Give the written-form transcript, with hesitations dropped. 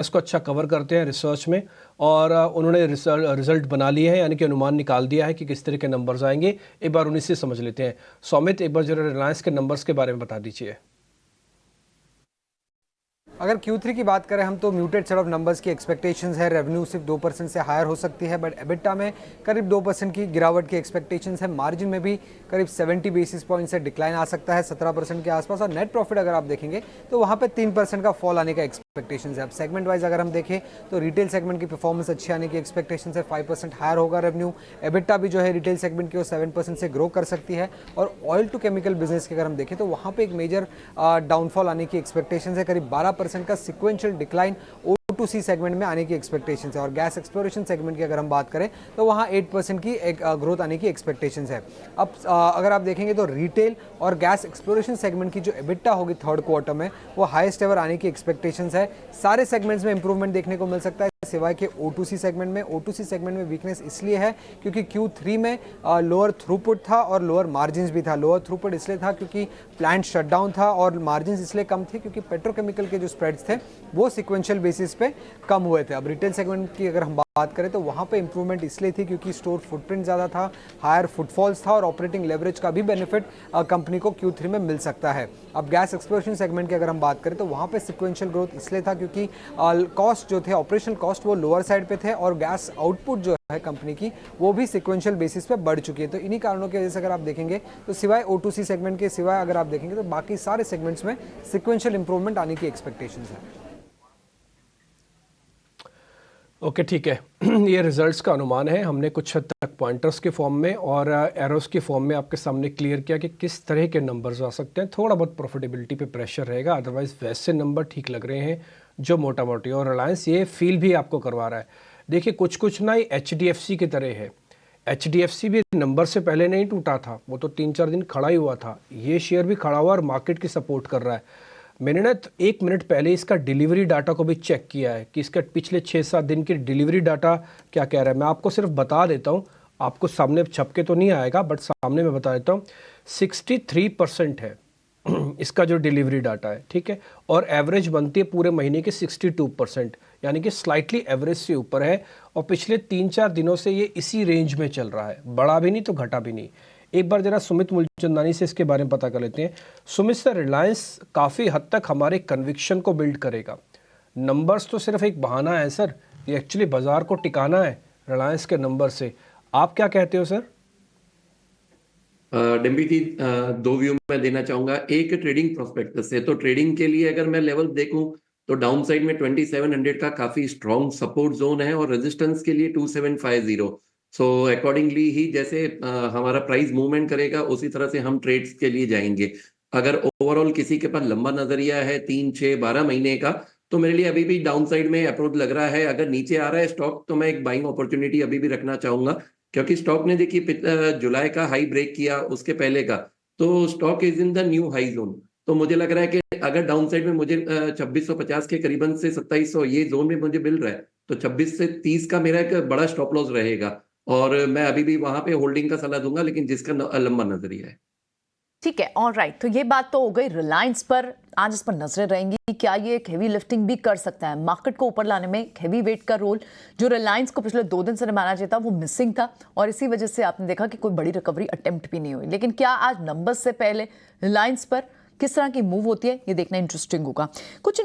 इसको अच्छा कवर करते हैं रिसर्च में, और उन्होंने रिजल्ट बना लिए हैं, यानी कि अनुमान निकाल दिया है कि किस तरह के नंबर्स आएंगे। एक बार उन्हीं से समझ लेते हैं। सौमित, एक बार जरा रिलायंस के नंबर्स के बारे में बता दीजिए। अगर Q3 की बात करें हम तो म्यूटेड सेट ऑफ नंबर्स की एक्सपेक्टेशंस है। रेवेन्यू सिर्फ 2% से हायर हो सकती है, बट एबिटा में करीब 2% की गिरावट की एक्सपेक्टेशंस है। मार्जिन में भी करीब 70 बेसिस पॉइंट से डिक्लाइन आ सकता है 17% के आसपास। और नेट प्रॉफिट अगर आप देखेंगे तो वहाँ पे 3% का फॉल आने का एक्सपेक्टेशंस है। अब सेगमेंट वाइज अगर हम देखें तो रिटेल सेगमेंट की परफॉर्मेंस अच्छी आने की एक्सपेक्टेशंस है। 5% हायर होगा रेवेन्यू। एबिटा भी जो है रिटेल सेगमेंट की वो 7% से ग्रो कर सकती है। और ऑयल टू केमिकल बिजनेस की अगर हम देखें तो वहाँ पे एक मेजर डाउनफॉल आने की एक्सपेक्टेशंस है। करीब 12% का सिक्वेंशियल डिक्लाइन O2C सेगमेंट में आने की एक्सपेक्टेशंस है। और गैस एक्सप्लोरेशन सेगमेंट की अगर हम बात करें तो वहाँ 8% की एक ग्रोथ आने की एक्सपेक्टेशंस है। अब अगर आप देखेंगे तो रिटेल और गैस एक्सप्लोरेशन सेगमेंट की जो एबिटा होगी थर्ड क्वार्टर में वो हाईएस्ट एवर आने की एक्सपेक्टेशंस है। सारे सेगमेंट्स में इंप्रूवमेंट देखने को मिल सकता है सिवाय के O2C सेगमेंट में। O2C सेगमेंट में वीकनेस इसलिए है क्योंकि Q3 में लोअर थ्रूपुट था और लोअर मार्जिन्स भी था। लोअर थ्रूपुट इसलिए था क्योंकि प्लांट शटडाउन था, और मार्जिन्स इसलिए कम थे क्योंकि पेट्रोकेमिकल के जो स्प्रेड्स थे वो सिक्वेंशियल बेसिस पे कम हुए थे। अब रिटेल सेगमेंट की अगर हम बात करें तो वहाँ पे इंप्रूवमेंट इसलिए थी क्योंकि स्टोर फुटप्रिंट ज़्यादा था, हायर फुटफॉल्स था, और ऑपरेटिंग लेवरेज का भी बेनिफिट कंपनी को Q3 में मिल सकता है। अब गैस एक्सप्लोरेशन सेगमेंट की अगर हम बात करें तो वहाँ पे सिक्वेंशियल ग्रोथ इसलिए था क्योंकि कॉस्ट जो थे, ऑपरेशनल कॉस्ट वो लोअर साइड पे थे, और गैस आउटपुट जो है कंपनी की वो भी सिक्वेंशियल बेसिस पे बढ़ चुकी है। तो इन्हीं कारणों की वजह से अगर आप देखेंगे तो सिवाय O2C सेगमेंट के सिवाय अगर आप देखेंगे तो बाकी सारे सेगमेंट्स में सिक्वेंशियल इंप्रूवमेंट आने की एक्सपेक्टेशंस है। ओके, ठीक है। ये रिजल्ट्स का अनुमान है। हमने कुछ हद तक पॉइंटर्स के फॉर्म में और एरोस के फॉर्म में आपके सामने क्लियर किया कि किस तरह के नंबर्स आ सकते हैं। थोड़ा बहुत प्रॉफिटेबिलिटी पे प्रेशर रहेगा, अदरवाइज वैसे नंबर ठीक लग रहे हैं जो मोटा मोटी, और रिलायंस ये फील भी आपको करवा रहा है। देखिए, कुछ कुछ ना HDFC की तरह है। HDFC भी नंबर से पहले नहीं टूटा था, वो तो 3-4 दिन खड़ा ही हुआ था। ये शेयर भी खड़ा हुआ और मार्केट की सपोर्ट कर रहा है। मैंने ना 1 मिनट पहले इसका डिलीवरी डाटा को भी चेक किया है कि इसका पिछले 6-7 दिन की डिलीवरी डाटा क्या कह रहा है। मैं आपको सिर्फ बता देता हूँ, आपको सामने छपके तो नहीं आएगा, बट सामने मैं बता देता हूँ। 63% है इसका जो डिलीवरी डाटा है, ठीक है। और एवरेज बनती है पूरे महीने की 62%, यानी कि स्लाइटली एवरेज से ऊपर है। और पिछले 3-4 दिनों से ये इसी रेंज में चल रहा है, बढ़ा भी नहीं तो घटा भी नहीं। एक बार जरा सुमित मूलचंदानी से इसके बारे में पता कर लेते हैं। सुमित सर, रिलायंस काफ़ी हद तक हमारे कन्विक्शन को बिल्ड करेगा। नंबर्स तो सिर्फ एक बहाना है सर, ये एक्चुअली बाजार को टिकाना है रिलायंस के नंबर से। आप क्या कहते हो सर? डिम्पी जी, दो व्यू मैं देना चाहूंगा। एक ट्रेडिंग प्रोस्पेक्टस से, तो ट्रेडिंग के लिए अगर मैं लेवल देखूं तो डाउन साइड में 2700 का काफी स्ट्रॉन्ग सपोर्ट जोन है, और रेजिस्टेंस के लिए 2750। सो अकॉर्डिंगली ही जैसे हमारा प्राइस मूवमेंट करेगा उसी तरह से हम ट्रेड्स के लिए जाएंगे। अगर ओवरऑल किसी के पास लंबा नजरिया है 3, 6, 12 महीने का, तो मेरे लिए अभी भी डाउन साइड में अप्रोच लग रहा है। अगर नीचे आ रहा है स्टॉक तो मैं एक बाइंग अपॉर्चुनिटी अभी भी रखना चाहूंगा, क्योंकि स्टॉक ने देखिए जुलाई का हाई ब्रेक किया, उसके पहले का, तो stock is in the new high zone. तो मुझे लग रहा है कि अगर डाउन साइड में मुझे 2650 के करीबन से 2700 ये जोन में मुझे मिल रहा है, तो 26 से 30 का मेरा एक बड़ा स्टॉप लॉस रहेगा। और मैं अभी भी वहां पे होल्डिंग का सलाह दूंगा, लेकिन जिसका लंबा नजरिया है। ठीक है, ऑल राइट। तो ये बात तो हो गई रिलायंस पर। आज इस पर नजरें रहेंगी, क्या ये एक हेवी लिफ्टिंग भी कर सकता है मार्केट को ऊपर लाने में। हेवी वेट का रोल जो रिलायंस को पिछले 2 दिन से निभाना चाहिए था वो मिसिंग था, और इसी वजह से आपने देखा कि कोई बड़ी रिकवरी अटेम्प्ट भी नहीं हुई। लेकिन क्या आज नंबर्स से पहले रिलायंस पर किस तरह की मूव होती है, ये देखना इंटरेस्टिंग होगा। कुछ